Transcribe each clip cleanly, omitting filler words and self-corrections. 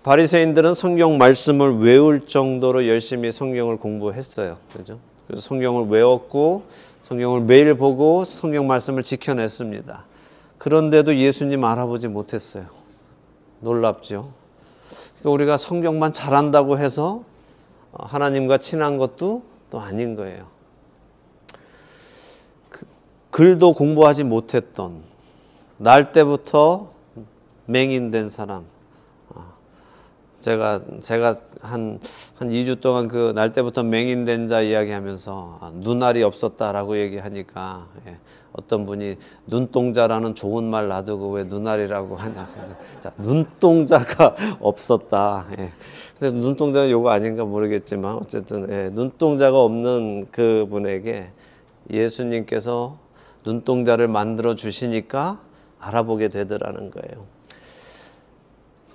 바리새인들은 성경 말씀을 외울 정도로 열심히 성경을 공부했어요. 그죠? 그래서 성경을 외웠고 성경을 매일 보고 성경 말씀을 지켜냈습니다. 그런데도 예수님 알아보지 못했어요. 놀랍죠? 그러니까 우리가 성경만 잘한다고 해서 하나님과 친한 것도 또 아닌 거예요. 글도 공부하지 못했던 날 때부터 맹인된 사람. 제가 한 2주 동안 그 날 때부터 맹인된 자 이야기하면서 눈알이 없었다라고 얘기하니까 어떤 분이 눈동자라는 좋은 말 놔두고 왜 눈알이라고 하냐. 자, 눈동자가 없었다. 근데 눈동자는 요거 아닌가 모르겠지만 어쨌든 눈동자가 없는 그 분에게 예수님께서 눈동자를 만들어 주시니까 알아보게 되더라는 거예요.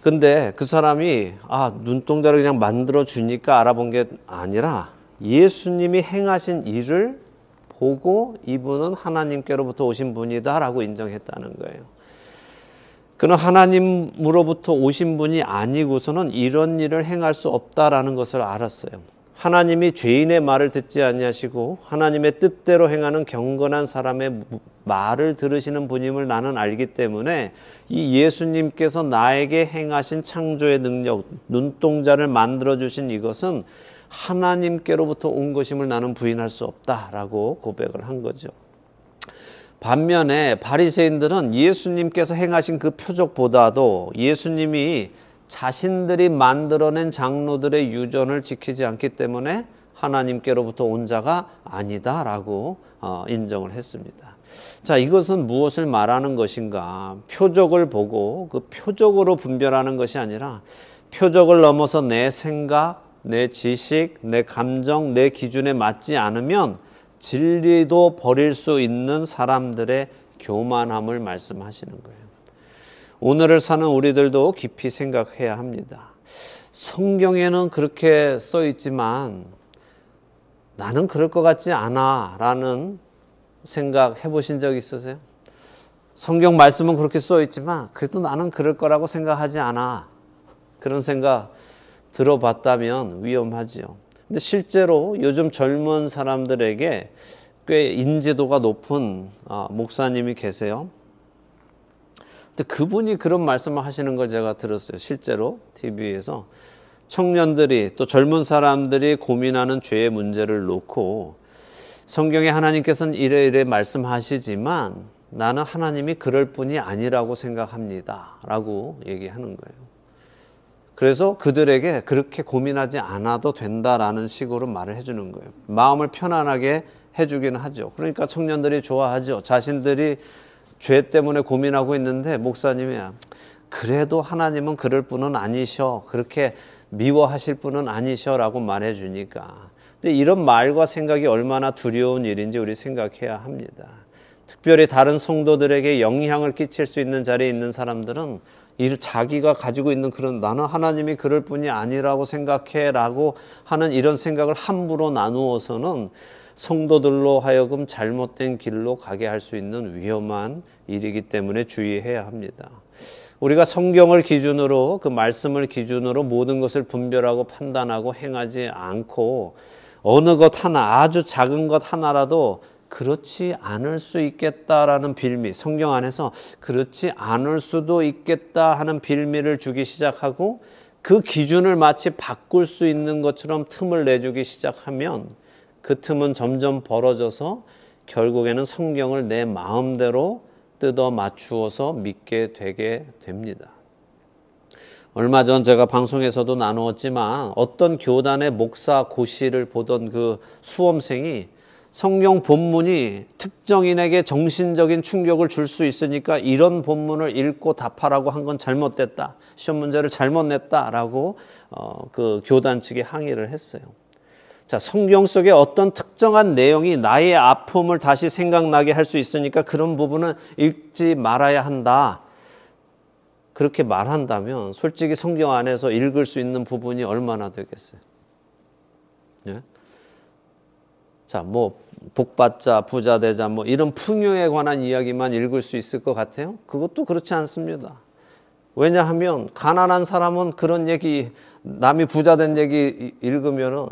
근데 그 사람이 눈동자를 그냥 만들어 주니까 알아본 게 아니라 예수님이 행하신 일을 보고 이분은 하나님께로부터 오신 분이다 라고 인정했다는 거예요. 그는 하나님으로부터 오신 분이 아니고서는 이런 일을 행할 수 없다라는 것을 알았어요. 하나님이 죄인의 말을 듣지 아니하시고 하나님의 뜻대로 행하는 경건한 사람의 말을 들으시는 분임을 나는 알기 때문에 이 예수님께서 나에게 행하신 창조의 능력, 눈동자를 만들어주신 이것은 하나님께로부터 온 것임을 나는 부인할 수 없다라고 고백을 한 거죠. 반면에 바리새인들은 예수님께서 행하신 그 표적보다도 예수님이 자신들이 만들어낸 장로들의 유전을 지키지 않기 때문에 하나님께로부터 온 자가 아니다라고 인정을 했습니다. 자, 이것은 무엇을 말하는 것인가? 표적을 보고 그 표적으로 분별하는 것이 아니라 표적을 넘어서 내 생각, 내 지식, 내 감정, 내 기준에 맞지 않으면 진리도 버릴 수 있는 사람들의 교만함을 말씀하시는 거예요. 오늘을 사는 우리들도 깊이 생각해야 합니다. 성경에는 그렇게 써 있지만 나는 그럴 것 같지 않아 라는 생각 해보신 적 있으세요? 성경 말씀은 그렇게 써 있지만 그래도 나는 그럴 거라고 생각하지 않아. 그런 생각 들어봤다면 위험하지요. 근데 실제로 요즘 젊은 사람들에게 꽤 인지도가 높은 목사님이 계세요. 근데 그분이 그런 말씀을 하시는 걸 제가 들었어요. 실제로 TV에서 청년들이 또 젊은 사람들이 고민하는 죄의 문제를 놓고 성경에 하나님께서는 이래 말씀하시지만 나는 하나님이 그럴 뿐이 아니라고 생각합니다 라고 얘기하는 거예요. 그래서 그들에게 그렇게 고민하지 않아도 된다라는 식으로 말을 해주는 거예요. 마음을 편안하게 해주기는 하죠. 그러니까 청년들이 좋아하죠. 자신들이 죄 때문에 고민하고 있는데 목사님이 그래도 하나님은 그럴 분은 아니셔. 그렇게 미워하실 분은 아니셔 라고 말해 주니까. 근데 이런 말과 생각이 얼마나 두려운 일인지 우리 생각해야 합니다. 특별히 다른 성도들에게 영향을 끼칠 수 있는 자리에 있는 사람들은 자기가 가지고 있는 그런 나는 하나님이 그럴 뿐이 아니라고 생각해 라고 하는 이런 생각을 함부로 나누어서는 성도들로 하여금 잘못된 길로 가게 할 수 있는 위험한 일이기 때문에 주의해야 합니다. 우리가 성경을 기준으로 그 말씀을 기준으로 모든 것을 분별하고 판단하고 행하지 않고 어느 것 하나 아주 작은 것 하나라도 그렇지 않을 수 있겠다라는 빌미, 성경 안에서 그렇지 않을 수도 있겠다 하는 빌미를 주기 시작하고 그 기준을 마치 바꿀 수 있는 것처럼 틈을 내주기 시작하면 그 틈은 점점 벌어져서 결국에는 성경을 내 마음대로 뜯어 맞추어서 믿게 되게 됩니다. 얼마 전 제가 방송에서도 나누었지만 어떤 교단의 목사 고시를 보던 그 수험생이 성경 본문이 특정인에게 정신적인 충격을 줄 수 있으니까 이런 본문을 읽고 답하라고 한 건 잘못됐다. 시험 문제를 잘못 냈다라고 그 교단 측에 항의를 했어요. 자, 성경 속에 어떤 특정한 내용이 나의 아픔을 다시 생각나게 할 수 있으니까 그런 부분은 읽지 말아야 한다. 그렇게 말한다면 솔직히 성경 안에서 읽을 수 있는 부분이 얼마나 되겠어요? 예? 자, 뭐 복받자, 부자 되자 뭐 이런 풍요에 관한 이야기만 읽을 수 있을 것 같아요? 그것도 그렇지 않습니다. 왜냐하면 가난한 사람은 그런 얘기, 남이 부자 된 얘기 읽으면은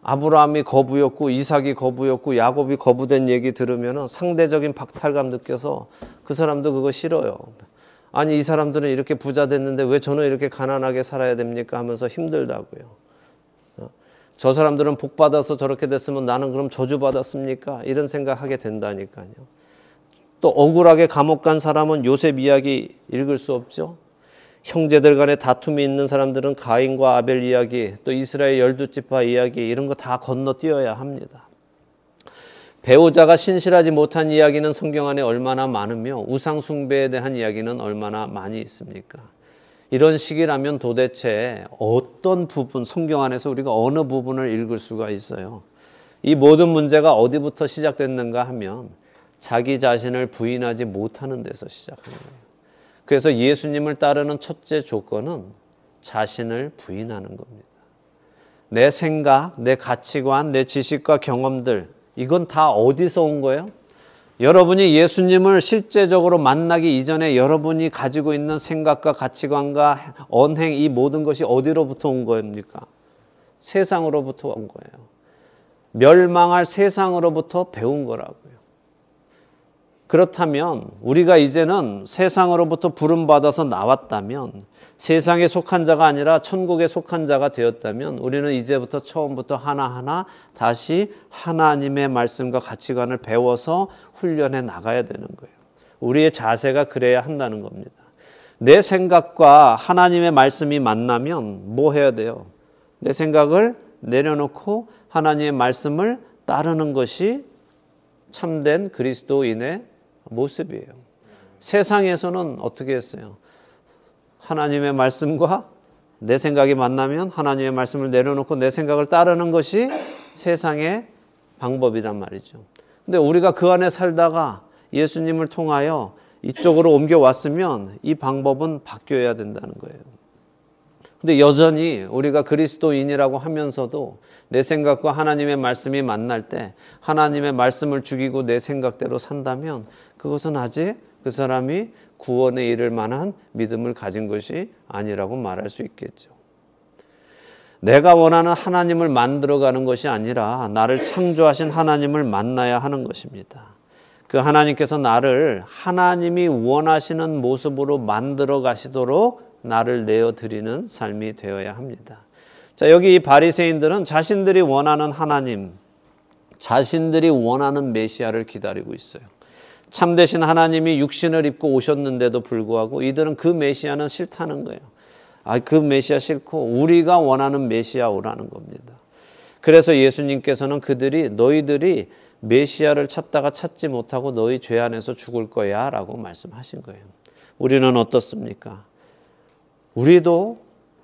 아브라함이 거부였고 이삭이 거부였고 야곱이 거부된 얘기 들으면은 상대적인 박탈감 느껴서 그 사람도 그거 싫어요. 아니 이 사람들은 이렇게 부자 됐는데 왜 저는 이렇게 가난하게 살아야 됩니까 하면서 힘들다고요. 저 사람들은 복 받아서 저렇게 됐으면 나는 그럼 저주 받았습니까? 이런 생각하게 된다니까요. 또 억울하게 감옥 간 사람은 요셉 이야기 읽을 수 없죠. 형제들 간에 다툼이 있는 사람들은 가인과 아벨 이야기, 또 이스라엘 12지파 이야기 이런 거 다 건너뛰어야 합니다. 배우자가 신실하지 못한 이야기는 성경 안에 얼마나 많으며 우상 숭배에 대한 이야기는 얼마나 많이 있습니까? 이런 식이라면 도대체 어떤 부분, 성경 안에서 우리가 어느 부분을 읽을 수가 있어요? 이 모든 문제가 어디부터 시작됐는가 하면 자기 자신을 부인하지 못하는 데서 시작하는 거예요. 그래서 예수님을 따르는 첫째 조건은 자신을 부인하는 겁니다. 내 생각, 내 가치관, 내 지식과 경험들, 이건 다 어디서 온 거예요? 여러분이 예수님을 실제적으로 만나기 이전에 여러분이 가지고 있는 생각과 가치관과 언행, 이 모든 것이 어디로부터 온 겁니까? 세상으로부터 온 거예요. 멸망할 세상으로부터 배운 거라고요. 그렇다면 우리가 이제는 세상으로부터 부름받아서 나왔다면, 세상에 속한 자가 아니라 천국에 속한 자가 되었다면 우리는 이제부터 처음부터 하나하나 다시 하나님의 말씀과 가치관을 배워서 훈련해 나가야 되는 거예요. 우리의 자세가 그래야 한다는 겁니다. 내 생각과 하나님의 말씀이 만나면 뭐 해야 돼요? 내 생각을 내려놓고 하나님의 말씀을 따르는 것이 참된 그리스도인의 모습이에요. 세상에서는 어떻게 했어요? 하나님의 말씀과 내 생각이 만나면 하나님의 말씀을 내려놓고 내 생각을 따르는 것이 세상의 방법이란 말이죠. 근데 우리가 그 안에 살다가 예수님을 통하여 이쪽으로 옮겨왔으면 이 방법은 바뀌어야 된다는 거예요. 근데 여전히 우리가 그리스도인이라고 하면서도 내 생각과 하나님의 말씀이 만날 때 하나님의 말씀을 죽이고 내 생각대로 산다면 그것은 아직 그 사람이 구원에 이를 만한 믿음을 가진 것이 아니라고 말할 수 있겠죠. 내가 원하는 하나님을 만들어가는 것이 아니라 나를 창조하신 하나님을 만나야 하는 것입니다. 그 하나님께서 나를 하나님이 원하시는 모습으로 만들어 가시도록 나를 내어드리는 삶이 되어야 합니다. 자, 여기 이 바리새인들은 자신들이 원하는 하나님, 자신들이 원하는 메시아를 기다리고 있어요. 참되신 하나님이 육신을 입고 오셨는데도 불구하고 이들은 그 메시아는 싫다는 거예요. 그 메시아 싫고 우리가 원하는 메시아 오라는 겁니다. 그래서 예수님께서는 너희들이 메시아를 찾다가 찾지 못하고 너희 죄 안에서 죽을 거야 라고 말씀하신 거예요. 우리는 어떻습니까? 우리도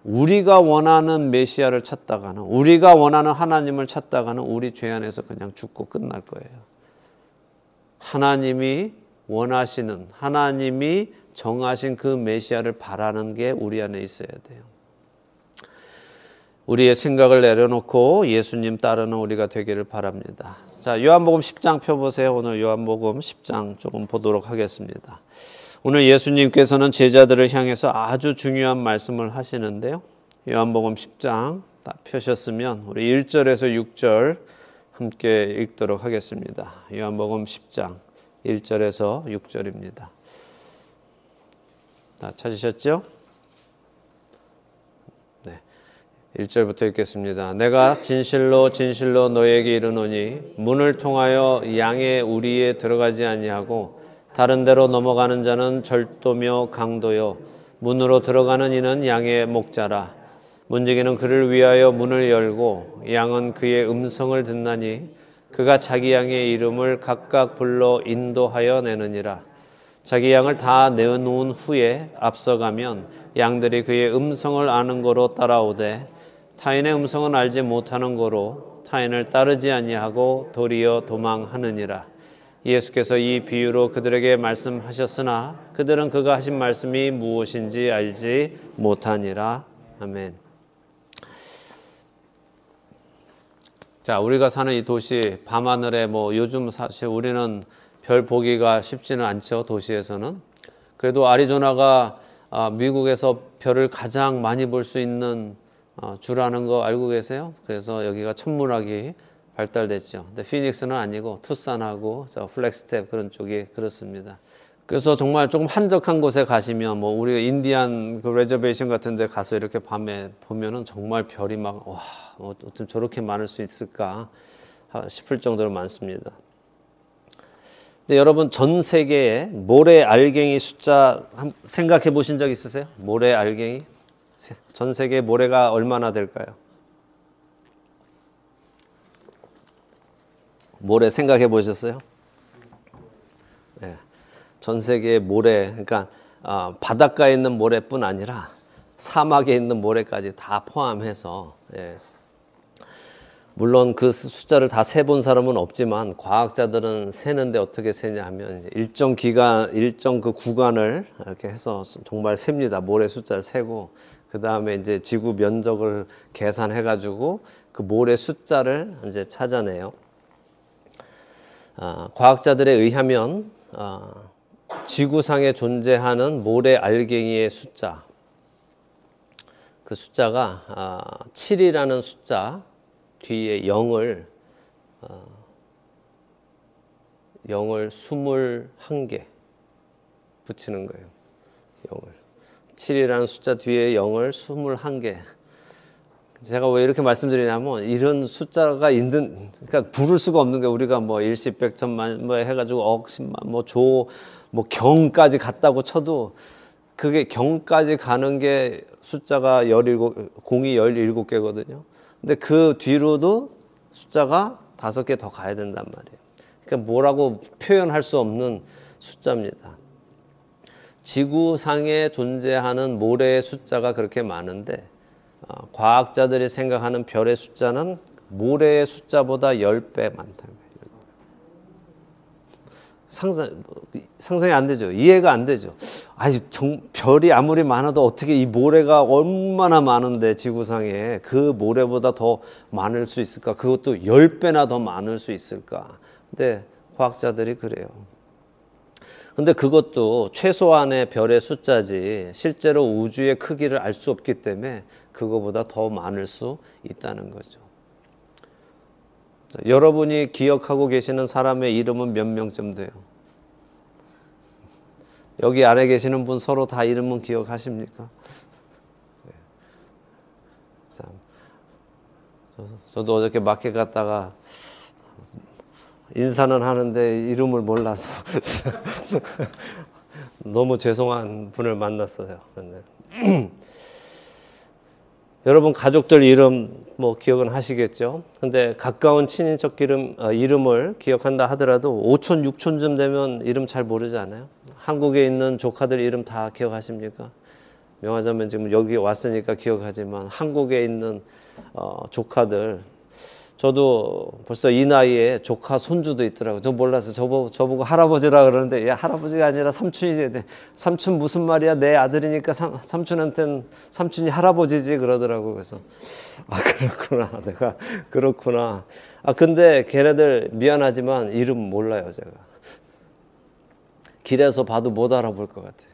우리가 원하는 메시아를 찾다가는, 우리가 원하는 하나님을 찾다가는 우리 죄 안에서 그냥 죽고 끝날 거예요. 하나님이 원하시는, 하나님이 정하신 그 메시아를 바라는 게 우리 안에 있어야 돼요. 우리의 생각을 내려놓고 예수님 따르는 우리가 되기를 바랍니다. 자, 요한복음 10장 펴보세요. 오늘 요한복음 10장 조금 보도록 하겠습니다. 오늘 예수님께서는 제자들을 향해서 아주 중요한 말씀을 하시는데요. 요한복음 10장 다 펴셨으면 우리 1절에서 6절 함께 읽도록 하겠습니다. 요한복음 10장 1절에서 6절입니다. 다 찾으셨죠? 네, 1절부터 읽겠습니다. 내가 진실로 진실로 너에게 이르노니 문을 통하여 양의 우리에 들어가지 아니하고 다른 데로 넘어가는 자는 절도며 강도요 문으로 들어가는 이는 양의 목자라. 문지기는 그를 위하여 문을 열고 양은 그의 음성을 듣나니 그가 자기 양의 이름을 각각 불러 인도하여 내느니라. 자기 양을 다 내어놓은 후에 앞서가면 양들이 그의 음성을 아는 거로 따라오되 타인의 음성은 알지 못하는 거로 타인을 따르지 아니하고 도리어 도망하느니라. 예수께서 이 비유로 그들에게 말씀하셨으나 그들은 그가 하신 말씀이 무엇인지 알지 못하니라. 아멘. 자, 우리가 사는 이 도시 밤하늘에 요즘 사실 우리는 별 보기가 쉽지는 않죠. 도시에서는. 그래도 아리조나가 미국에서 별을 가장 많이 볼 수 있는 주라는 거 알고 계세요? 그래서 여기가 천문학이 발달됐죠. 근데 피닉스는 아니고 투싼하고 플렉스텝 그런 쪽이 그렇습니다. 그래서 정말 조금 한적한 곳에 가시면 뭐 우리가 인디안 그 레저베이션 같은 데 가서 이렇게 밤에 보면은 정말 별이 막 와, 어쩜 저렇게 많을 수 있을까 싶을 정도로 많습니다. 근데 여러분 전 세계에 모래 알갱이 숫자 생각해 보신 적 있으세요? 모래 알갱이? 전 세계 모래가 얼마나 될까요? 모래 생각해 보셨어요? 네. 전 세계의 모래, 그러니까 바닷가에 있는 모래뿐 아니라 사막에 있는 모래까지 다 포함해서, 예. 물론 그 숫자를 다 세본 사람은 없지만 과학자들은 세는데 어떻게 세냐 하면 일정 기간, 일정 그 구간을 이렇게 해서 정말 셉니다. 모래 숫자를 세고 그 다음에 이제 지구 면적을 계산해 가지고 그 모래 숫자를 이제 찾아내요. 과학자들에 의하면 지구상에 존재하는 모래 알갱이의 숫자, 그 숫자가 7이라는 숫자 뒤에 0을 21개 붙이는 거예요. 0을 7이라는 숫자 뒤에 0을 21개. 제가 왜 이렇게 말씀드리냐면 이런 숫자가 있는, 그러니까 부를 수가 없는 게 우리가 뭐 일십 백천만 뭐 해가지고 억, 십만, 뭐 조, 뭐 경까지 갔다고 쳐도 그게 경까지 가는 게 숫자가 17, 공이 17개거든요. 근데 그 뒤로도 숫자가 5개 더 가야 된단 말이에요. 그러니까 뭐라고 표현할 수 없는 숫자입니다. 지구상에 존재하는 모래의 숫자가 그렇게 많은데 과학자들이 생각하는 별의 숫자는 모래의 숫자보다 10배 많다는 거예요. 상상이 안 되죠. 이해가 안 되죠. 아니, 별이 아무리 많아도 어떻게 이 모래가 얼마나 많은데 지구상에 그 모래보다 더 많을 수 있을까? 그것도 10배나 더 많을 수 있을까? 근데 과학자들이 그래요. 근데 그것도 최소한의 별의 숫자지 실제로 우주의 크기를 알 수 없기 때문에 그거보다 더 많을 수 있다는 거죠. 여러분이 기억하고 계시는 사람의 이름은 몇 명쯤 돼요? 여기 안에 계시는 분 서로 다 이름은 기억하십니까? 저도 어저께 마켓 갔다가 인사는 하는데 이름을 몰라서 너무 죄송한 분을 만났어요. 여러분 가족들 이름 뭐 기억은 하시겠죠? 근데 가까운 친인척 이름을 기억한다 하더라도 5촌, 6촌쯤 되면 이름 잘 모르지 않아요? 한국에 있는 조카들 이름 다 기억하십니까? 명하자면 지금 여기 왔으니까 기억하지만 한국에 있는 조카들, 저도 벌써 이 나이에 조카 손주도 있더라고요. 저 몰라서 저보고 할아버지라 그러는데, 야, 할아버지가 아니라 삼촌이 돼. 삼촌 무슨 말이야? 내 아들이니까 삼촌한테는 삼촌이 할아버지지 그러더라고요. 그래서 그렇구나. 내가 그렇구나. 근데 걔네들 미안하지만 이름 몰라요, 제가. 길에서 봐도 못 알아볼 것 같아요.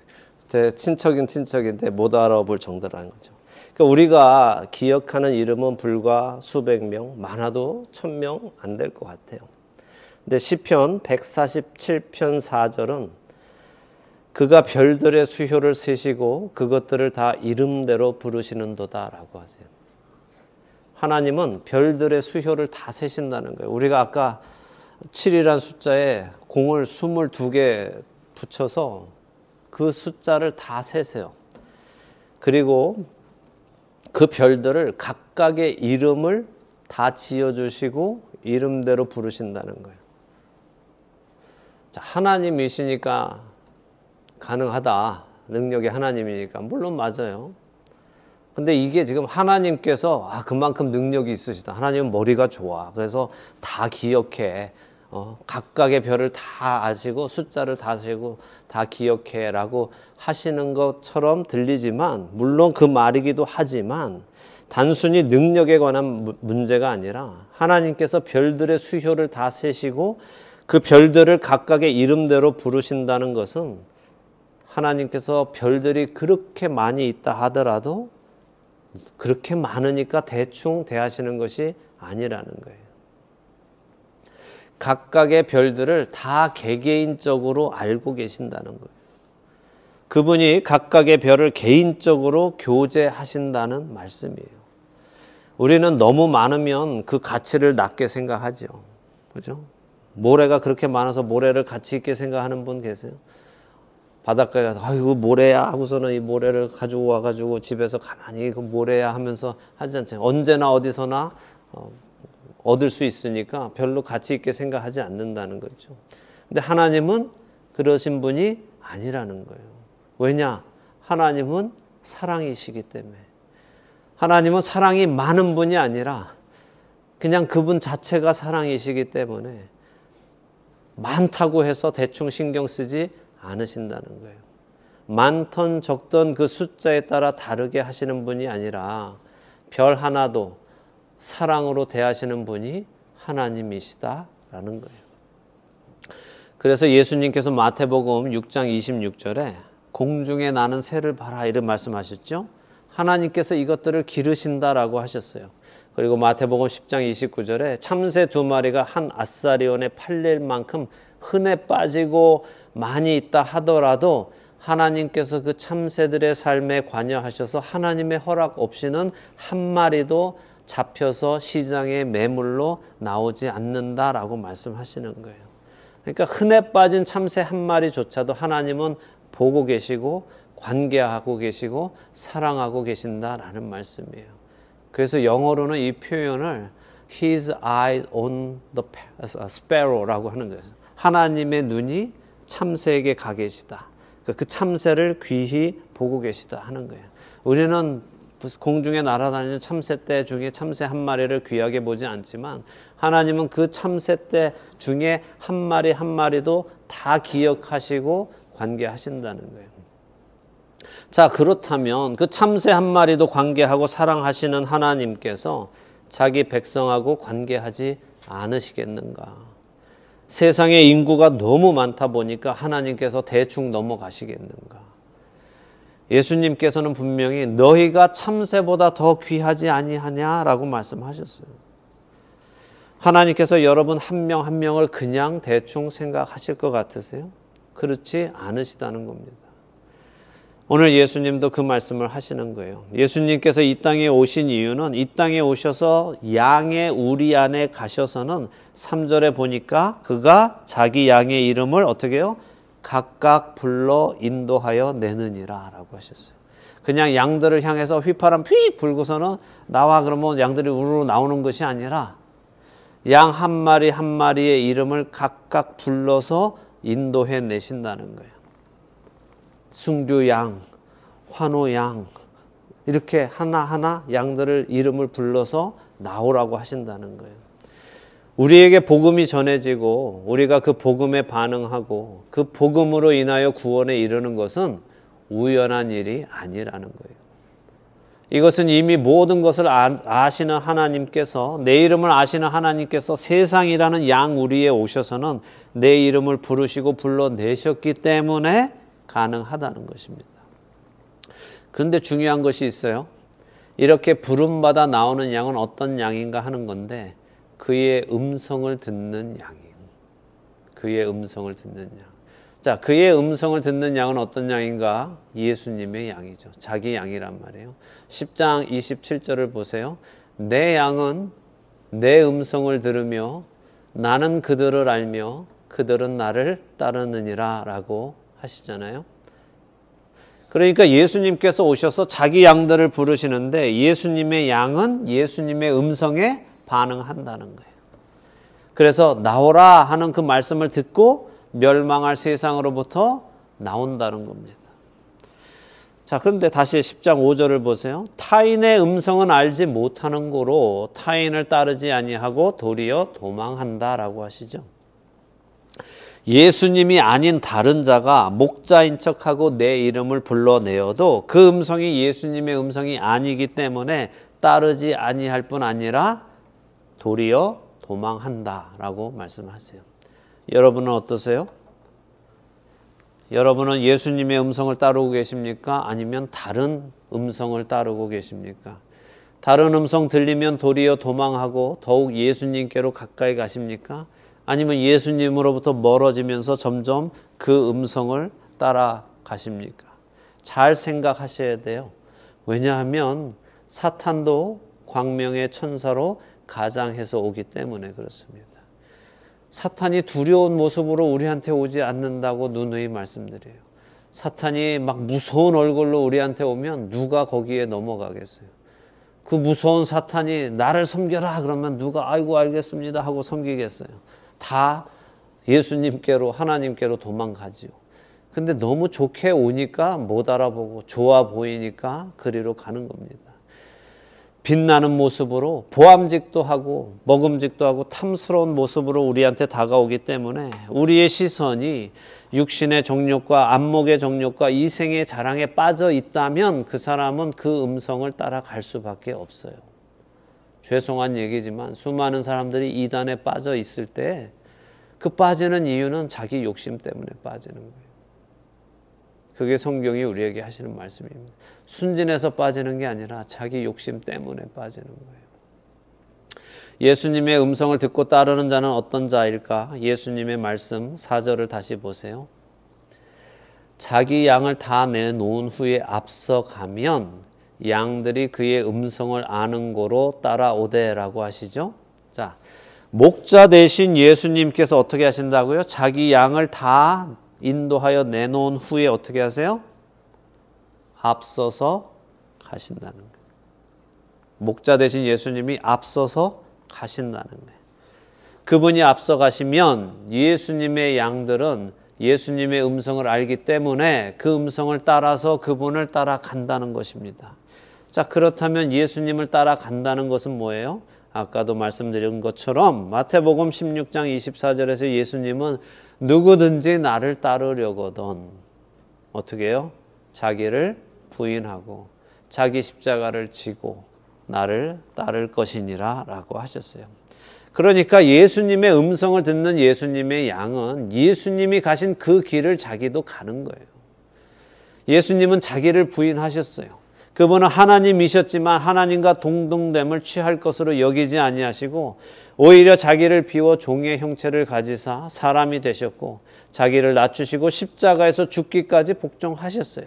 제 친척인 친척인데 못 알아볼 정도라는 거죠. 그러니까 우리가 기억하는 이름은 불과 수백 명, 많아도 1000명 안 될 것 같아요. 근데 시편 147편 4절은 그가 별들의 수효를 세시고 그것들을 다 이름대로 부르시는도다 라고 하세요. 하나님은 별들의 수효를 다 세신다는 거예요. 우리가 아까 7이란 숫자에 공을 22개 붙여서 그 숫자를 다 세세요. 그리고 그 별들을 각각의 이름을 다 지어주시고 이름대로 부르신다는 거예요. 자, 하나님이시니까 가능하다. 능력이 하나님이니까. 물론 맞아요. 근데 이게 지금 하나님께서 그만큼 능력이 있으시다. 하나님은 머리가 좋아. 그래서 다 기억해. 각각의 별을 다 아시고 숫자를 다 세고 다 기억해 라고 하시는 것처럼 들리지만, 물론 그 말이기도 하지만 단순히 능력에 관한 문제가 아니라 하나님께서 별들의 수효를 다 세시고 그 별들을 각각의 이름대로 부르신다는 것은 하나님께서 별들이 그렇게 많이 있다 하더라도 그렇게 많으니까 대충 대하시는 것이 아니라는 거예요. 각각의 별들을 다 개개인적으로 알고 계신다는 거예요. 그분이 각각의 별을 개인적으로 교제하신다는 말씀이에요. 우리는 너무 많으면 그 가치를 낮게 생각하죠. 그죠? 모래가 그렇게 많아서 모래를 가치 있게 생각하는 분 계세요? 바닷가에 가서 아이고 모래야 하고서는 이 모래를 가지고 와가지고 집에서 가만히 그 모래야 하면서 하지 않잖아요. 언제나 어디서나 얻을 수 있으니까 별로 가치 있게 생각하지 않는다는 거죠. 근데 하나님은 그러신 분이 아니라는 거예요. 왜냐? 하나님은 사랑이시기 때문에. 하나님은 사랑이 많은 분이 아니라 그냥 그분 자체가 사랑이시기 때문에 많다고 해서 대충 신경 쓰지 않으신다는 거예요. 많던 적던 그 숫자에 따라 다르게 하시는 분이 아니라 별 하나도 사랑으로 대하시는 분이 하나님이시다라는 거예요. 그래서 예수님께서 마태복음 6장 26절에 공중에 나는 새를 봐라 이런 말씀하셨죠. 하나님께서 이것들을 기르신다라고 하셨어요. 그리고 마태복음 10장 29절에 참새 2마리가 한 아사리온에 팔릴 만큼 흔해 빠지고 많이 있다 하더라도 하나님께서 그 참새들의 삶에 관여하셔서 하나님의 허락 없이는 한 마리도 잡혀서 시장의 매물로 나오지 않는다라고 말씀하시는 거예요. 그러니까 흔해 빠진 참새 한 마리조차도 하나님은 보고 계시고 관계하고 계시고 사랑하고 계신다라는 말씀이에요. 그래서 영어로는 이 표현을 His eyes on the sparrow라고 하는 거예요. 하나님의 눈이 참새에게 가 계시다. 그 참새를 귀히 보고 계시다 하는 거예요. 우리는 공중에 날아다니는 참새떼 중에 참새 한 마리를 귀하게 보지 않지만 하나님은 그 참새떼 중에 한 마리 한 마리도 다 기억하시고 관계하신다는 거예요. 자, 그렇다면 그 참새 한 마리도 관계하고 사랑하시는 하나님께서 자기 백성하고 관계하지 않으시겠는가? 세상의 인구가 너무 많다 보니까 하나님께서 대충 넘어가시겠는가? 예수님께서는 분명히 너희가 참새보다 더 귀하지 아니하냐라고 말씀하셨어요. 하나님께서 여러분 한 명 한 명을 그냥 대충 생각하실 것 같으세요? 그렇지 않으시다는 겁니다. 오늘 예수님도 그 말씀을 하시는 거예요. 예수님께서 이 땅에 오신 이유는 이 땅에 오셔서 양의 우리 안에 가셔서는 3절에 보니까 그가 자기 양의 이름을 어떻게 해요? 각각 불러 인도하여 내느니라 라고 하셨어요. 그냥 양들을 향해서 휘파람 휙 불고서는 나와 그러면 양들이 우르르 나오는 것이 아니라 양 한 마리 한 마리의 이름을 각각 불러서 인도해 내신다는 거예요. 순교양, 환호양 이렇게 하나하나 양들을 이름을 불러서 나오라고 하신다는 거예요. 우리에게 복음이 전해지고 우리가 그 복음에 반응하고 그 복음으로 인하여 구원에 이르는 것은 우연한 일이 아니라는 거예요. 이것은 이미 모든 것을 아시는 하나님께서 내 이름을 아시는 하나님께서 세상이라는 양 우리에 오셔서는 내 이름을 부르시고 불러내셨기 때문에 가능하다는 것입니다. 그런데 중요한 것이 있어요. 이렇게 부름받아 나오는 양은 어떤 양인가 하는 건데 그의 음성을 듣는 양이에요. 그의 음성을 듣는 양. 자, 그의 음성을 듣는 양은 어떤 양인가? 예수님의 양이죠. 자기 양이란 말이에요. 10장 27절을 보세요. 내 양은 내 음성을 들으며 나는 그들을 알며 그들은 나를 따르느니라 라고 하시잖아요. 그러니까 예수님께서 오셔서 자기 양들을 부르시는데 예수님의 양은 예수님의 음성에 반응한다는 거예요. 그래서 나오라 하는 그 말씀을 듣고 멸망할 세상으로부터 나온다는 겁니다. 자, 그런데 다시 10장 5절을 보세요. 타인의 음성은 알지 못하는 고로 타인을 따르지 아니하고 도리어 도망한다라고 하시죠. 예수님이 아닌 다른 자가 목자인 척하고 내 이름을 불러내어도 그 음성이 예수님의 음성이 아니기 때문에 따르지 아니할 뿐 아니라 도리어 도망한다라고 말씀하세요. 여러분은 어떠세요? 여러분은 예수님의 음성을 따르고 계십니까? 아니면 다른 음성을 따르고 계십니까? 다른 음성 들리면 도리어 도망하고 더욱 예수님께로 가까이 가십니까? 아니면 예수님으로부터 멀어지면서 점점 그 음성을 따라가십니까? 잘 생각하셔야 돼요. 왜냐하면 사탄도 광명의 천사로 가장해서 오기 때문에 그렇습니다. 사탄이 두려운 모습으로 우리한테 오지 않는다고 누누이 말씀드려요. 사탄이 막 무서운 얼굴로 우리한테 오면 누가 거기에 넘어가겠어요? 그 무서운 사탄이 나를 섬겨라 그러면 누가 아이고 알겠습니다 하고 섬기겠어요? 다 예수님께로 하나님께로 도망가지요. 근데 너무 좋게 오니까 못 알아보고 좋아 보이니까 그리로 가는 겁니다. 빛나는 모습으로 보암직도 하고 먹음직도 하고 탐스러운 모습으로 우리한테 다가오기 때문에 우리의 시선이 육신의 정욕과 안목의 정욕과 이생의 자랑에 빠져 있다면 그 사람은 그 음성을 따라갈 수밖에 없어요. 죄송한 얘기지만 수많은 사람들이 이단에 빠져 있을 때 그 빠지는 이유는 자기 욕심 때문에 빠지는 거예요. 그게 성경이 우리에게 하시는 말씀입니다. 순진해서 빠지는 게 아니라 자기 욕심 때문에 빠지는 거예요. 예수님의 음성을 듣고 따르는 자는 어떤 자일까? 예수님의 말씀 4절을 다시 보세요. 자기 양을 다 내놓은 후에 앞서가면 양들이 그의 음성을 아는 고로 따라오되라고 하시죠. 자, 목자 대신 예수님께서 어떻게 하신다고요? 자기 양을 다 인도하여 내놓은 후에 어떻게 하세요? 앞서서 가신다는 거예요. 목자 대신 예수님이 앞서서 가신다는 거예요. 그분이 앞서 가시면 예수님의 양들은 예수님의 음성을 알기 때문에 그 음성을 따라서 그분을 따라간다는 것입니다. 자, 그렇다면 예수님을 따라간다는 것은 뭐예요? 아까도 말씀드린 것처럼 마태복음 16장 24절에서 예수님은 누구든지 나를 따르려거든 어떻게 해요? 자기를 부인하고 자기 십자가를 지고 나를 따를 것이니라 라고 하셨어요. 그러니까 예수님의 음성을 듣는 예수님의 양은 예수님이 가신 그 길을 자기도 가는 거예요. 예수님은 자기를 부인하셨어요. 그분은 하나님이셨지만 하나님과 동등됨을 취할 것으로 여기지 아니하시고 오히려 자기를 비워 종의 형체를 가지사 사람이 되셨고 자기를 낮추시고 십자가에서 죽기까지 복종하셨어요.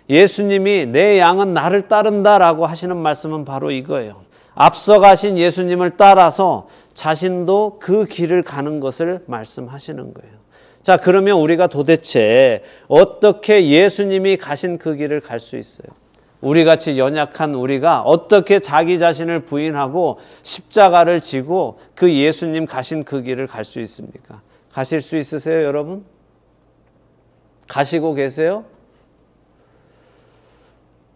예수님이 내 양은 나를 따른다라고 하시는 말씀은 바로 이거예요. 앞서가신 예수님을 따라서 자신도 그 길을 가는 것을 말씀하시는 거예요. 자, 그러면 우리가 도대체 어떻게 예수님이 가신 그 길을 갈 수 있어요? 우리같이 연약한 우리가 어떻게 자기 자신을 부인하고 십자가를 지고 그 예수님 가신 그 길을 갈 수 있습니까? 가실 수 있으세요, 여러분? 가시고 계세요?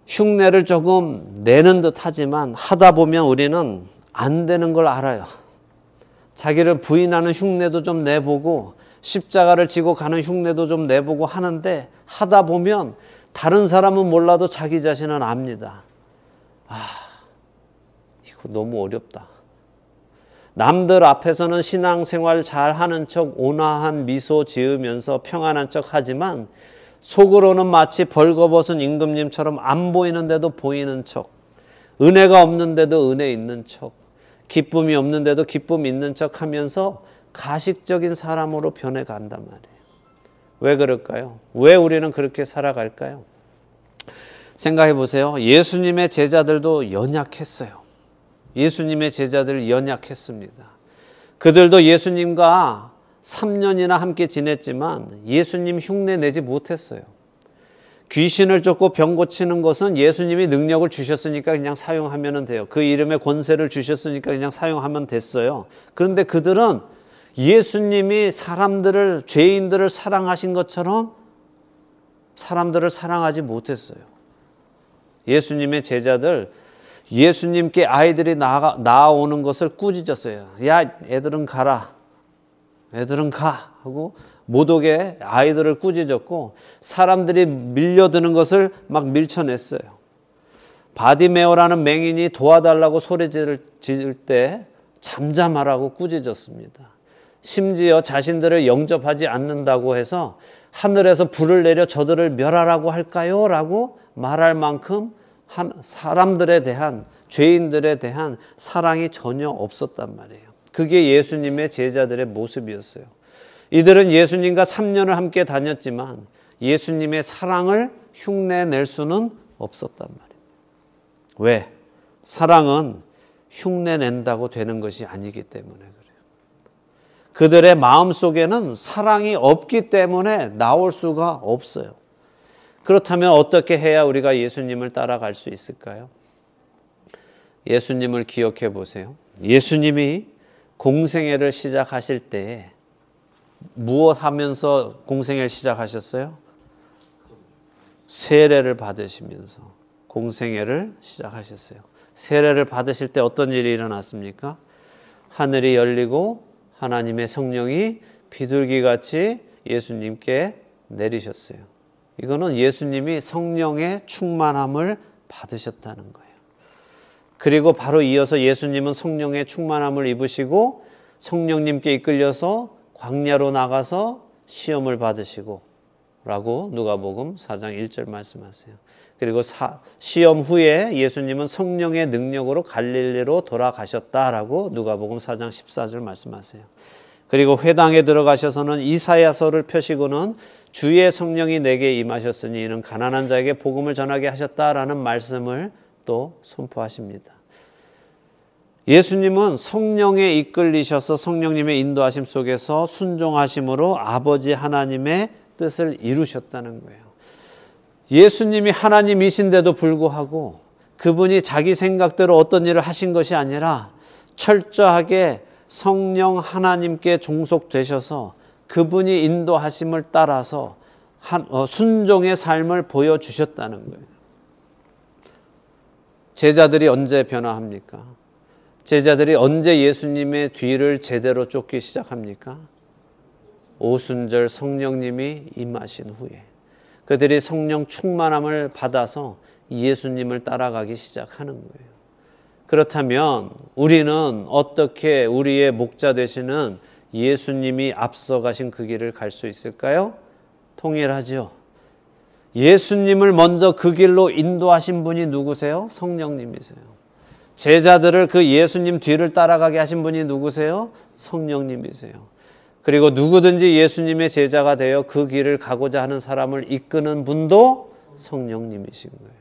흉내를 조금 내는 듯 하지만 하다 보면 우리는 안 되는 걸 알아요. 자기를 부인하는 흉내도 좀 내보고 십자가를 지고 가는 흉내도 좀 내보고 하는데 하다 보면 다른 사람은 몰라도 자기 자신은 압니다. 이거 너무 어렵다. 남들 앞에서는 신앙생활 잘하는 척 온화한 미소 지으면서 평안한 척 하지만 속으로는 마치 벌거벗은 임금님처럼 안 보이는데도 보이는 척, 은혜가 없는데도 은혜 있는 척, 기쁨이 없는데도 기쁨 있는 척 하면서 가식적인 사람으로 변해간단 말이에요. 왜 그럴까요? 왜 우리는 그렇게 살아갈까요? 생각해 보세요. 예수님의 제자들도 연약했어요. 예수님의 제자들 연약했습니다. 그들도 예수님과 3년이나 함께 지냈지만 예수님 흉내 내지 못했어요. 귀신을 쫓고 병 고치는 것은 예수님이 능력을 주셨으니까 그냥 사용하면 돼요. 그 이름에 권세를 주셨으니까 그냥 사용하면 됐어요. 그런데 그들은 예수님이 사람들을, 죄인들을 사랑하신 것처럼 사람들을 사랑하지 못했어요. 예수님의 제자들, 예수님께 아이들이 나아오는 것을 꾸짖었어요. 야, 애들은 가라. 애들은 가. 하고 못 오게 아이들을 꾸짖었고 사람들이 밀려드는 것을 막 밀쳐냈어요. 바디메오라는 맹인이 도와달라고 소리 지를 때 잠잠하라고 꾸짖었습니다. 심지어 자신들을 영접하지 않는다고 해서 하늘에서 불을 내려 저들을 멸하라고 할까요? 라고 말할 만큼 사람들에 대한, 죄인들에 대한 사랑이 전혀 없었단 말이에요. 그게 예수님의 제자들의 모습이었어요. 이들은 예수님과 3년을 함께 다녔지만 예수님의 사랑을 흉내낼 수는 없었단 말이에요. 왜? 사랑은 흉내낸다고 되는 것이 아니기 때문에 그래요. 그들의 마음속에는 사랑이 없기 때문에 나올 수가 없어요. 그렇다면 어떻게 해야 우리가 예수님을 따라갈 수 있을까요? 예수님을 기억해 보세요. 예수님이 공생애를 시작하실 때 무엇 하면서 공생애를 시작하셨어요? 세례를 받으시면서 공생애를 시작하셨어요. 세례를 받으실 때 어떤 일이 일어났습니까? 하늘이 열리고 하나님의 성령이 비둘기같이 예수님께 내리셨어요. 이거는 예수님이 성령의 충만함을 받으셨다는 거예요. 그리고 바로 이어서 예수님은 성령의 충만함을 입으시고 성령님께 이끌려서 광야로 나가서 시험을 받으시고 라고 누가복음 4장 1절 말씀하세요. 그리고 시험 후에 예수님은 성령의 능력으로 갈릴리로 돌아가셨다라고 누가복음 4장 14절 말씀하세요. 그리고 회당에 들어가셔서는 이사야서를 펴시고는 주의 성령이 내게 임하셨으니 이는 가난한 자에게 복음을 전하게 하셨다라는 말씀을 또 선포하십니다. 예수님은 성령에 이끌리셔서 성령님의 인도하심 속에서 순종하심으로 아버지 하나님의 뜻을 이루셨다는 거예요. 예수님이 하나님이신데도 불구하고 그분이 자기 생각대로 어떤 일을 하신 것이 아니라 철저하게 성령 하나님께 종속되셔서 그분이 인도하심을 따라서 순종의 삶을 보여주셨다는 거예요. 제자들이 언제 변화합니까? 제자들이 언제 예수님의 뒤를 제대로 쫓기 시작합니까? 오순절 성령님이 임하신 후에 그들이 성령 충만함을 받아서 예수님을 따라가기 시작하는 거예요. 그렇다면 우리는 어떻게 우리의 목자 되시는 예수님이 앞서가신 그 길을 갈 수 있을까요? 통일하죠. 예수님을 먼저 그 길로 인도하신 분이 누구세요? 성령님이세요. 제자들을 그 예수님 뒤를 따라가게 하신 분이 누구세요? 성령님이세요. 그리고 누구든지 예수님의 제자가 되어 그 길을 가고자 하는 사람을 이끄는 분도 성령님이신 거예요.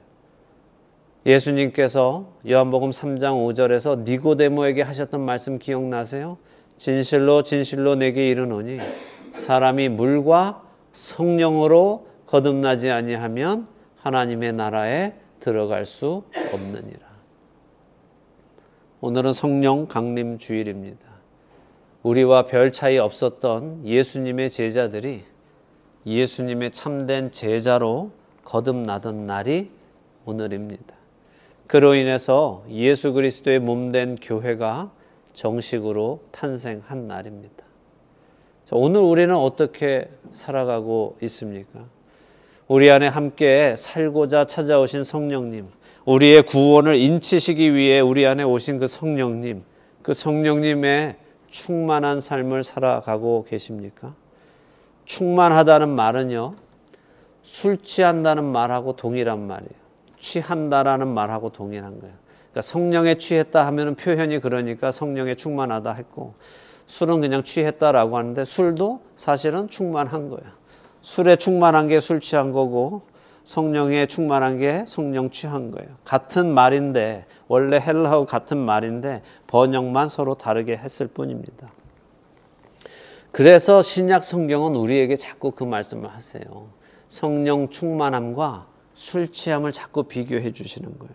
예수님께서 요한복음 3장 5절에서 니고데모에게 하셨던 말씀 기억나세요? 진실로 진실로 내게 이르노니 사람이 물과 성령으로 거듭나지 아니하면 하나님의 나라에 들어갈 수 없느니라. 오늘은 성령 강림 주일입니다. 우리와 별 차이 없었던 예수님의 제자들이 예수님의 참된 제자로 거듭나던 날이 오늘입니다. 그로 인해서 예수 그리스도의 몸된 교회가 정식으로 탄생한 날입니다. 오늘 우리는 어떻게 살아가고 있습니까? 우리 안에 함께 살고자 찾아오신 성령님, 우리의 구원을 인치시기 위해 우리 안에 오신 그 성령님의 충만한 삶을 살아가고 계십니까? 충만하다는 말은요, 술 취한다는 말하고 동일한 말이에요. 취한다라는 말하고 동일한 거예요. 그러니까 성령에 취했다 하면 표현이 그러니까 성령에 충만하다 했고, 술은 그냥 취했다라고 하는데 술도 사실은 충만한 거예요. 술에 충만한 게 술 취한 거고 성령에 충만한 게 성령 취한 거예요. 같은 말인데, 원래 헬라어 같은 말인데 번역만 서로 다르게 했을 뿐입니다. 그래서 신약 성경은 우리에게 자꾸 그 말씀을 하세요. 성령 충만함과 술 취함을 자꾸 비교해 주시는 거예요.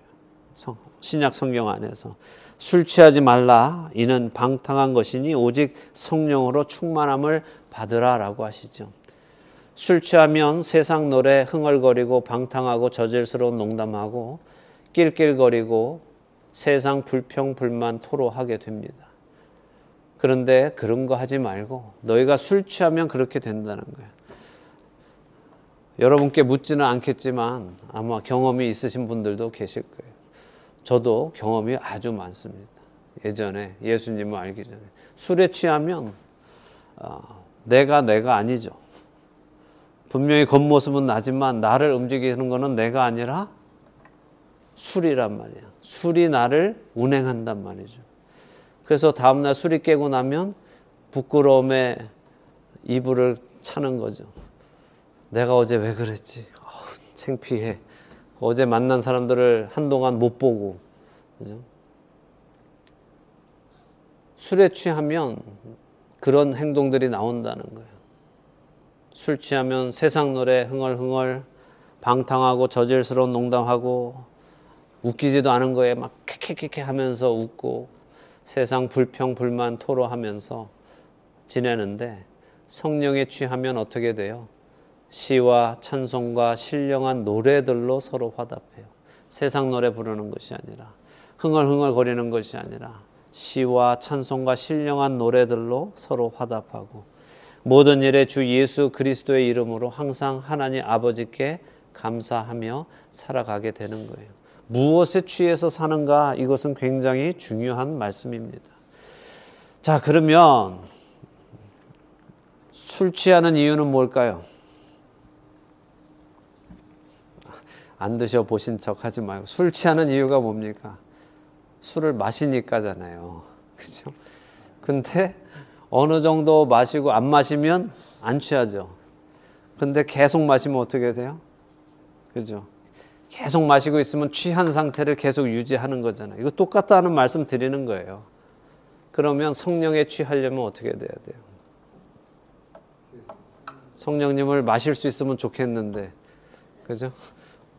신약 성경 안에서 술 취하지 말라, 이는 방탕한 것이니 오직 성령으로 충만함을 받으라라고 하시죠. 술 취하면 세상 노래 흥얼거리고 방탕하고 저질스러운 농담하고 낄낄거리고 세상 불평 불만 토로하게 됩니다. 그런데 그런 거 하지 말고 너희가 술 취하면 그렇게 된다는 거예요. 여러분께 묻지는 않겠지만 아마 경험이 있으신 분들도 계실 거예요. 저도 경험이 아주 많습니다. 예전에 예수님을 알기 전에 술에 취하면 내가 아니죠. 분명히 겉모습은 나지만 나를 움직이는 거는 내가 아니라 술이란 말이야. 술이 나를 운행한단 말이죠. 그래서 다음날 술이 깨고 나면 부끄러움에 이불을 차는 거죠. 내가 어제 왜 그랬지? 창피해. 어제 만난 사람들을 한동안 못 보고. 그죠? 술에 취하면 그런 행동들이 나온다는 거예요. 술 취하면 세상 노래 흥얼흥얼, 방탕하고 저질스러운 농담하고, 웃기지도 않은 거에 막 캐캐캐캐 하면서 웃고, 세상 불평 불만 토로하면서 지내는데, 성령에 취하면 어떻게 돼요? 시와 찬송과 신령한 노래들로 서로 화답해요. 세상 노래 부르는 것이 아니라, 흥얼흥얼 거리는 것이 아니라 시와 찬송과 신령한 노래들로 서로 화답하고, 모든 일에 주 예수 그리스도의 이름으로 항상 하나님 아버지께 감사하며 살아가게 되는 거예요. 무엇에 취해서 사는가? 이것은 굉장히 중요한 말씀입니다. 자, 그러면 술 취하는 이유는 뭘까요? 안 드셔보신 척 하지 말고, 술 취하는 이유가 뭡니까? 술을 마시니까잖아요. 그죠? 근데 어느 정도 마시고 안 마시면 안 취하죠. 근데 계속 마시면 어떻게 돼요? 그죠? 계속 마시고 있으면 취한 상태를 계속 유지하는 거잖아요. 이거 똑같다는 말씀 드리는 거예요. 그러면 성령에 취하려면 어떻게 돼야 돼요? 성령님을 마실 수 있으면 좋겠는데, 그죠?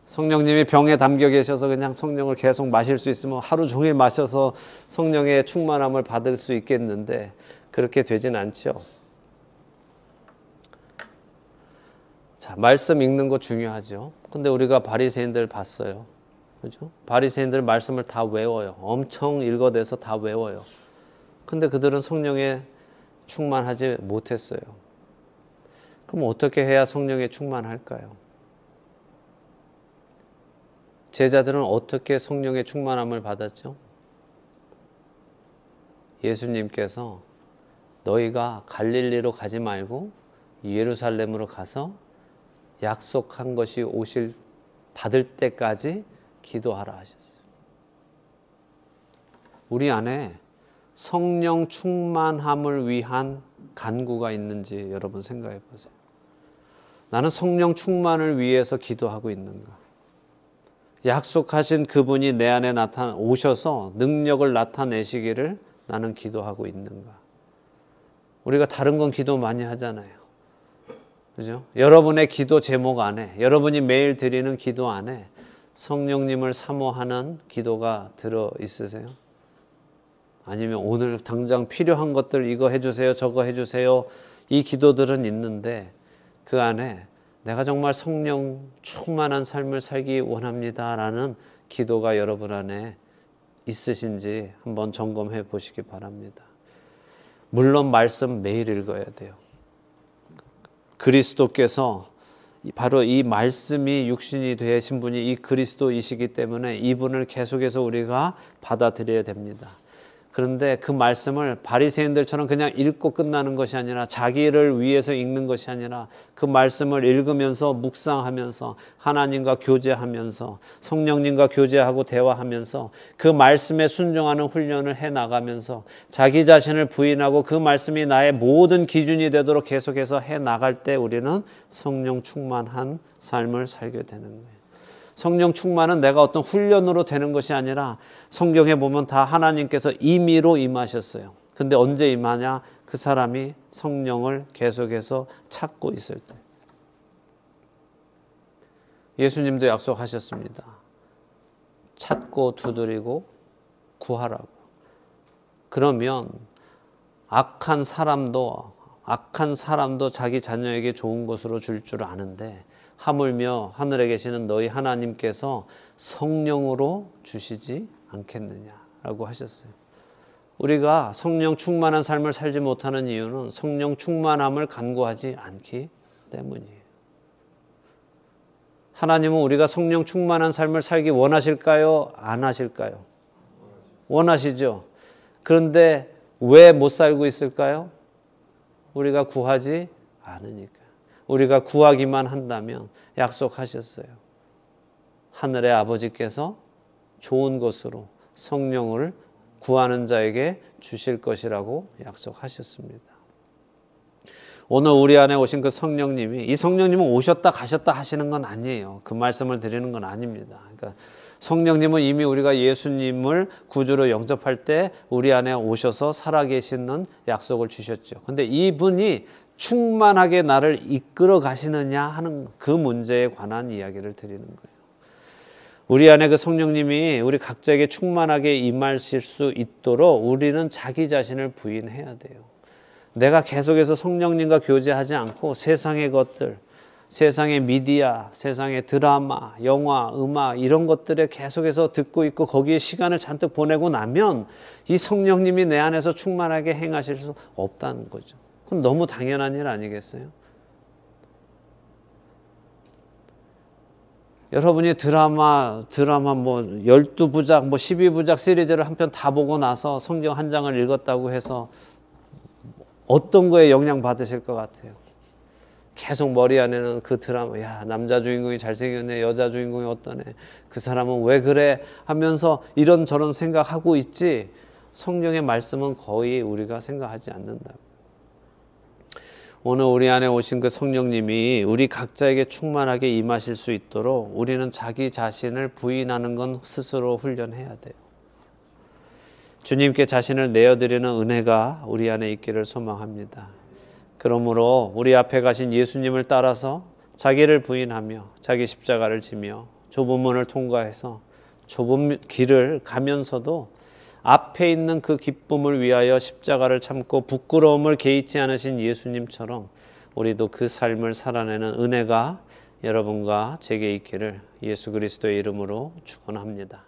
성령님이 병에 담겨 계셔서 그냥 성령을 계속 마실 수 있으면 하루 종일 마셔서 성령의 충만함을 받을 수 있겠는데, 그렇게 되진 않죠. 자, 말씀 읽는 거 중요하죠. 근데 우리가 바리새인들 봤어요. 그죠? 바리새인들 말씀을 다 외워요. 엄청 읽어대서 다 외워요. 근데 그들은 성령에 충만하지 못했어요. 그럼 어떻게 해야 성령에 충만할까요? 제자들은 어떻게 성령의 충만함을 받았죠? 예수님께서 너희가 갈릴리로 가지 말고 예루살렘으로 가서 약속한 것이 받을 때까지 기도하라 하셨어요. 우리 안에 성령 충만함을 위한 간구가 있는지 여러분 생각해 보세요. 나는 성령 충만을 위해서 기도하고 있는가? 약속하신 그분이 내 안에 오셔서 능력을 나타내시기를 나는 기도하고 있는가? 우리가 다른 건 기도 많이 하잖아요. 그죠? 여러분의 기도 제목 안에, 여러분이 매일 드리는 기도 안에 성령님을 사모하는 기도가 들어 있으세요? 아니면 오늘 당장 필요한 것들 이거 해주세요, 저거 해주세요, 이 기도들은 있는데 그 안에 내가 정말 성령 충만한 삶을 살기 원합니다 라는 기도가 여러분 안에 있으신지 한번 점검해 보시기 바랍니다. 물론 말씀 매일 읽어야 돼요. 그리스도께서 바로 이 말씀이 육신이 되신 분이 이 그리스도이시기 때문에 이분을 계속해서 우리가 받아들여야 됩니다. 그런데 그 말씀을 바리새인들처럼 그냥 읽고 끝나는 것이 아니라, 자기를 위해서 읽는 것이 아니라 그 말씀을 읽으면서 묵상하면서 하나님과 교제하면서 성령님과 교제하고 대화하면서 그 말씀에 순종하는 훈련을 해나가면서 자기 자신을 부인하고 그 말씀이 나의 모든 기준이 되도록 계속해서 해나갈 때 우리는 성령 충만한 삶을 살게 되는 거예요. 성령 충만은 내가 어떤 훈련으로 되는 것이 아니라 성경에 보면 다 하나님께서 임의로 임하셨어요. 근데 언제 임하냐? 그 사람이 성령을 계속해서 찾고 있을 때. 예수님도 약속하셨습니다. 찾고 두드리고 구하라고. 그러면 악한 사람도 자기 자녀에게 좋은 것으로 줄 줄 아는데 하물며 하늘에 계시는 너희 하나님께서 성령으로 주시지 않겠느냐라고 하셨어요. 우리가 성령 충만한 삶을 살지 못하는 이유는 성령 충만함을 간구하지 않기 때문이에요. 하나님은 우리가 성령 충만한 삶을 살기 원하실까요? 안 하실까요? 원하시죠. 그런데 왜 못 살고 있을까요? 우리가 구하지 않으니까. 우리가 구하기만 한다면 약속하셨어요. 하늘의 아버지께서 좋은 것으로 성령을 구하는 자에게 주실 것이라고 약속하셨습니다. 오늘 우리 안에 오신 그 성령님이, 이 성령님은 오셨다 가셨다 하시는 건 아니에요. 그 말씀을 드리는 건 아닙니다. 그러니까 성령님은 이미 우리가 예수님을 구주로 영접할 때 우리 안에 오셔서 살아계시는 약속을 주셨죠. 근데 이분이 충만하게 나를 이끌어 가시느냐 하는 그 문제에 관한 이야기를 드리는 거예요. 우리 안에 그 성령님이 우리 각자에게 충만하게 임하실 수 있도록 우리는 자기 자신을 부인해야 돼요. 내가 계속해서 성령님과 교제하지 않고 세상의 것들, 세상의 미디어, 세상의 드라마, 영화, 음악 이런 것들에 계속해서 듣고 있고 거기에 시간을 잔뜩 보내고 나면 이 성령님이 내 안에서 충만하게 행하실 수 없다는 거죠. 그건 너무 당연한 일 아니겠어요? 여러분이 드라마 뭐 12부작, 뭐 12부작 시리즈를 한 편 다 보고 나서 성경 한 장을 읽었다고 해서 어떤 거에 영향 받으실 것 같아요? 계속 머리 안에는 그 드라마, 야, 남자 주인공이 잘생겼네, 여자 주인공이 어떠네, 그 사람은 왜 그래 하면서 이런저런 생각하고 있지, 성령의 말씀은 거의 우리가 생각하지 않는다. 오늘 우리 안에 오신 그 성령님이 우리 각자에게 충만하게 임하실 수 있도록 우리는 자기 자신을 부인하는 건 스스로 훈련해야 돼요. 주님께 자신을 내어드리는 은혜가 우리 안에 있기를 소망합니다. 그러므로 우리 앞에 가신 예수님을 따라서 자기를 부인하며 자기 십자가를 지며 좁은 문을 통과해서 좁은 길을 가면서도 앞에 있는 그 기쁨을 위하여 십자가를 참고 부끄러움을 개의치 않으신 예수님처럼 우리도 그 삶을 살아내는 은혜가 여러분과 제게 있기를 예수 그리스도의 이름으로 축원합니다.